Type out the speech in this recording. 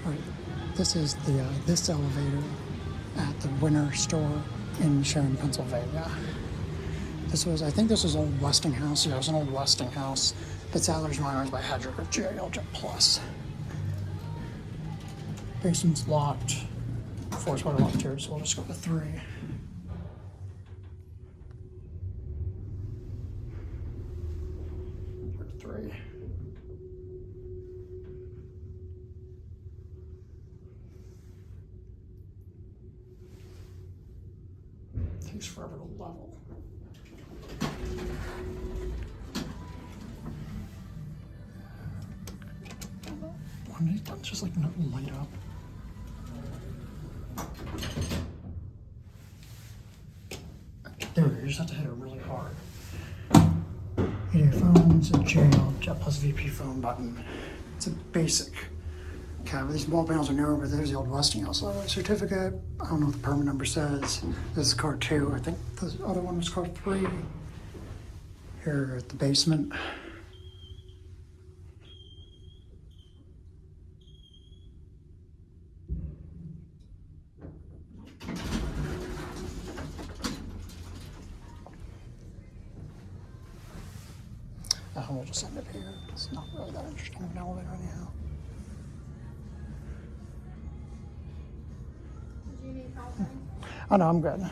All right, this is the this elevator at the Winter store in Sharon, Pennsylvania. This was, I think this was old Westinghouse. Yeah, it was an old Westinghouse. It's Adler's Miners by Headrick with JL Jet Plus. Basement's locked. Floor's quite locked here, so we'll just go to 3. Here's 3. Takes forever to level. One of these buttons just like not light up. There we go, you just have to hit it really hard. Hit your phone, it's a JL Jet Plus VP phone button. It's a basic cab. These wall panels are newer, but there's the old Westinghouse certificate. I don't know what the permit number says. This is car 2. I think the other one was car 3. Here at the basement. We'll just end it here. It's not really that interesting of an elevator anyhow. Did you need help? Oh no, I'm good.